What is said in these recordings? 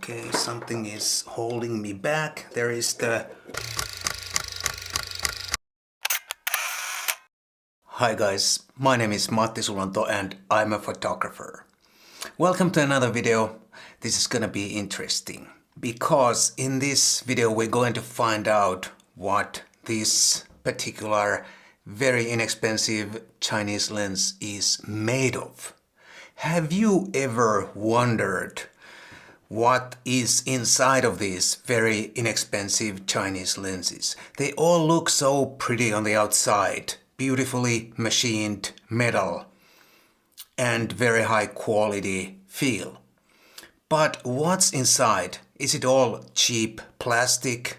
Okay, something is holding me back. There is the... Hi guys, my name is Matti Sulanto and I'm a photographer. Welcome to another video. This is gonna be interesting because in this video we're going to find out what this particular very inexpensive Chinese lens is made of. Have you ever wondered what is inside of these very inexpensive Chinese lenses? They all look so pretty on the outside, beautifully machined metal and very high quality feel. But what's inside? Is it all cheap plastic?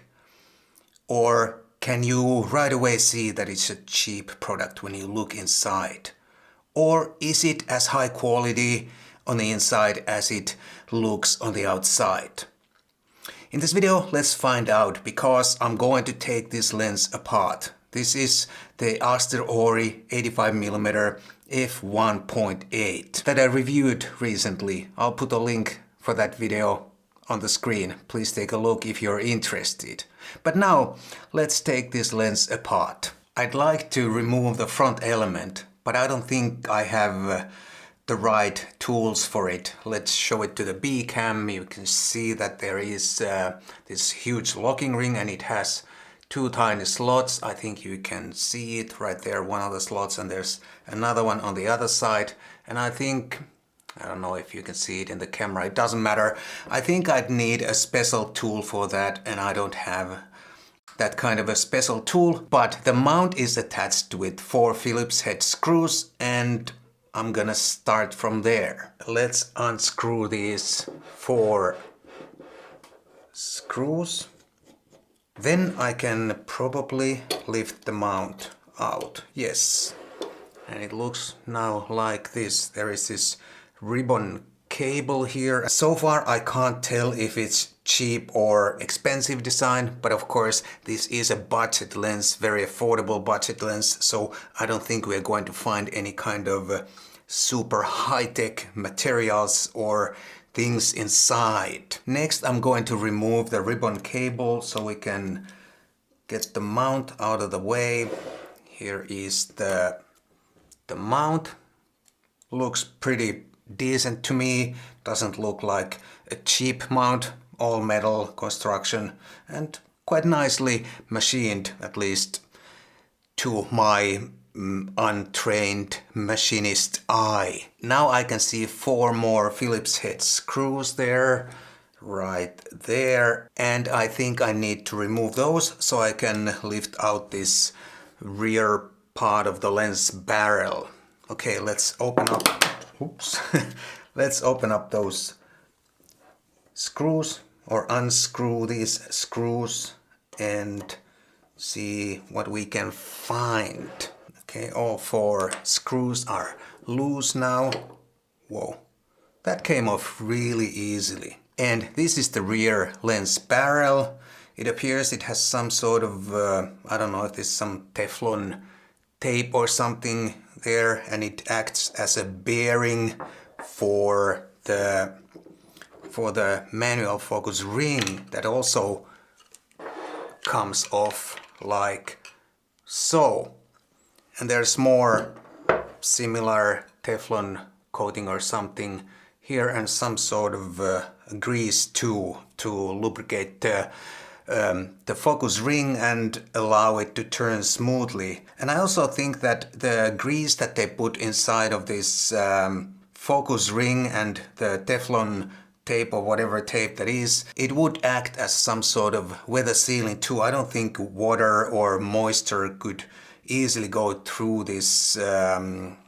Or can you right away see that it's a cheap product when you look inside? Or is it as high quality on the inside as it looks on the outside? In this video, let's find out, because I'm going to take this lens apart. This is the Aster Ori 85mm f1.8 that I reviewed recently. I'll put a link for that video on the screen. Please take a look if you're interested. But now, let's take this lens apart. I'd like to remove the front element, but I don't think I have the right tools for it. Let's show it to the B cam. You can see that there is this huge locking ring and it has two tiny slots. I think you can see it right there, one of the slots, and there's another one on the other side. And I don't know if you can see it in the camera, it doesn't matter. I think I'd need a special tool for that, and I don't have that kind of a special tool. But the mount is attached with 4 Phillips head screws, and I'm gonna start from there. Let's unscrew these 4 screws. Then I can probably lift the mount out. Yes. And it looks now like this. There is this ribbon cable here. So far I can't tell if it's cheap or expensive design, but of course this is a budget lens, very affordable budget lens, so I don't think we're going to find any kind of super high-tech materials or things inside. Next I'm going to remove the ribbon cable so we can get the mount out of the way. Here is the mount. Looks pretty decent to me. Doesn't look like a cheap mount. All metal construction and quite nicely machined, at least to my untrained machinist eye. Now I can see 4 more Phillips head screws there, right there, and I think I need to remove those so I can lift out this rear part of the lens barrel. Okay, let's open up, oops, let's open up those screws, or unscrew these screws and see what we can find. Okay, all 4 screws are loose now. Whoa, that came off really easily. And this is the rear lens barrel. It appears it has some sort of, I don't know if there's some Teflon tape or something there, and it acts as a bearing for the manual focus ring that also comes off like so. And there's more similar Teflon coating or something here, and some sort of grease too to lubricate the focus ring and allow it to turn smoothly. And I also think that the grease that they put inside of this focus ring and the Teflon tape or whatever tape that is, it would act as some sort of weather sealing too. I don't think water or moisture could easily go through this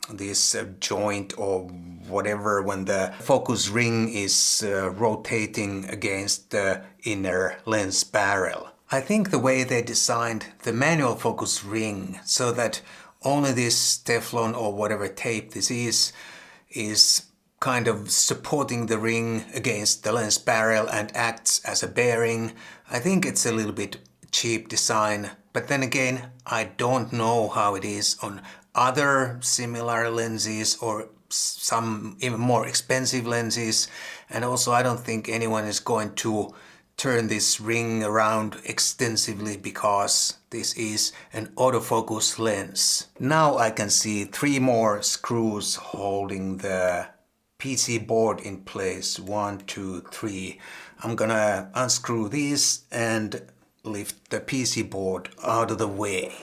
this joint or whatever when the focus ring is rotating against the inner lens barrel. I think the way they designed the manual focus ring so that only this Teflon or whatever tape this is kind of supporting the ring against the lens barrel and acts as a bearing. I think it's a little bit cheap design, but then again, I don't know how it is on other similar lenses or some even more expensive lenses, And also I don't think anyone is going to turn this ring around extensively because this is an autofocus lens. Now I can see 3 more screws holding the PC board in place. 1, 2, 3. I'm gonna unscrew these and lift the PC board out of the way.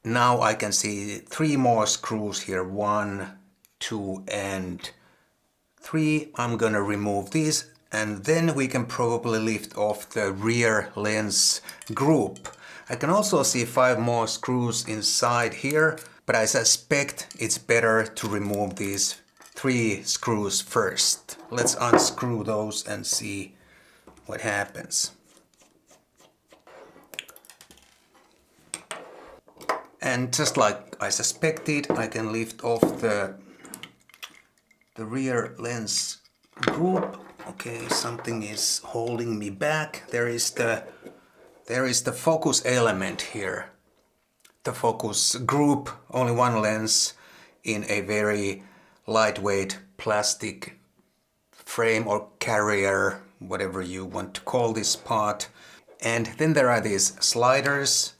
Now I can see 3 more screws here. 1, 2 and 3. I'm gonna remove these and then we can probably lift off the rear lens group. I can also see 5 more screws inside here, but I suspect it's better to remove these 3 screws first. Let's unscrew those and see what happens. And just like I suspected, I can lift off the rear lens group. Okay, something is holding me back. There is the focus element here. The focus group, only one lens in a very lightweight plastic frame or carrier, whatever you want to call this part. And then there are these sliders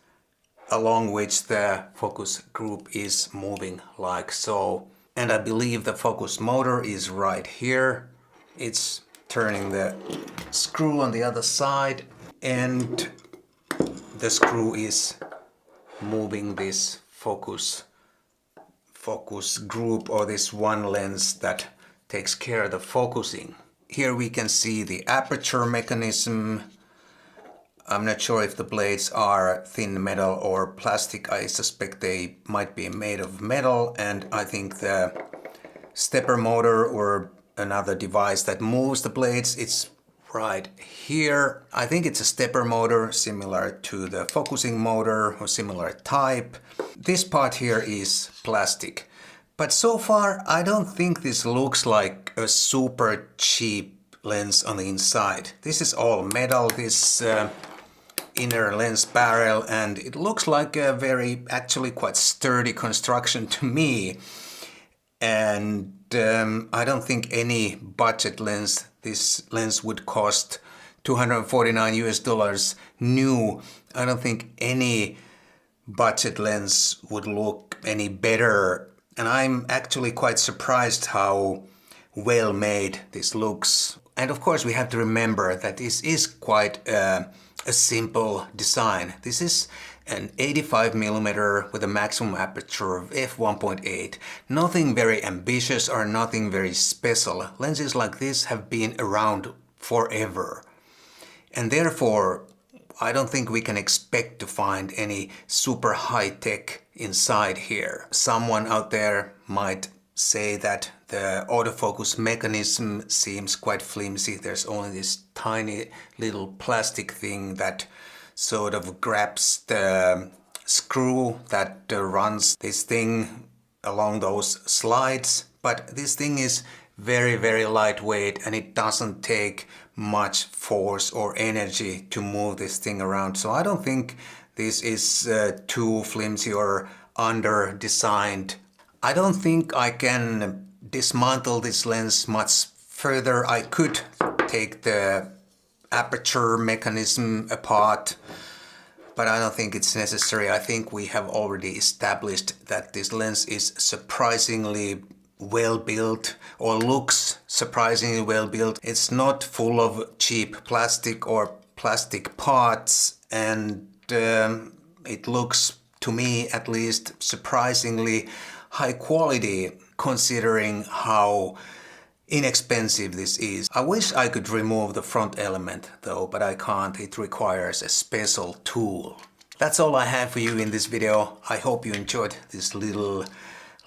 along which the focus group is moving like so. And I believe the focus motor is right here. It's turning the screw on the other side and the screw is moving this focus group, or this one lens that takes care of the focusing. Here we can see the aperture mechanism. I'm not sure if the blades are thin metal or plastic. I suspect they might be made of metal, and I think the stepper motor or another device that moves the blades, it's right here. I think it's a stepper motor similar to the focusing motor or similar type. This part here is plastic, but so far I don't think this looks like a super cheap lens on the inside. This is all metal, this inner lens barrel, and it looks like a very, actually quite sturdy construction to me. And I don't think any budget lens, this lens would cost $249 new. I don't think any budget lens would look any better. And I'm actually quite surprised how well made this looks. And of course we have to remember that this is quite a simple design. This is an 85mm with a maximum aperture of f1.8. Nothing very ambitious or nothing very special. Lenses like this have been around forever. And therefore, I don't think we can expect to find any super high tech inside here. Someone out there might say that the autofocus mechanism seems quite flimsy. There's only this tiny little plastic thing that sort of grabs the screw that runs this thing along those slides. But this thing is very, very lightweight and it doesn't take much force or energy to move this thing around. So I don't think this is too flimsy or under-designed. I don't think I can dismantle this lens much further. I could take the aperture mechanism apart, but I don't think it's necessary. I think we have already established that this lens is surprisingly well built, or looks surprisingly well built. It's not full of cheap plastic or plastic parts, and it looks, to me at least, surprisingly high quality considering how inexpensive this is. I wish I could remove the front element though, but I can't. It requires a special tool. That's all I have for you in this video. I hope you enjoyed this little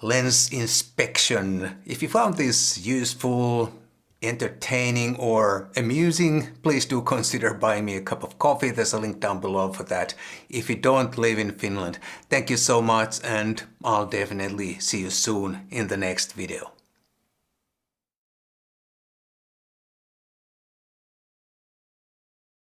lens inspection. If you found this useful, entertaining or amusing, please do consider buying me a cup of coffee. There's a link down below for that. If you don't live in Finland, thank you so much, and I'll definitely see you soon in the next video.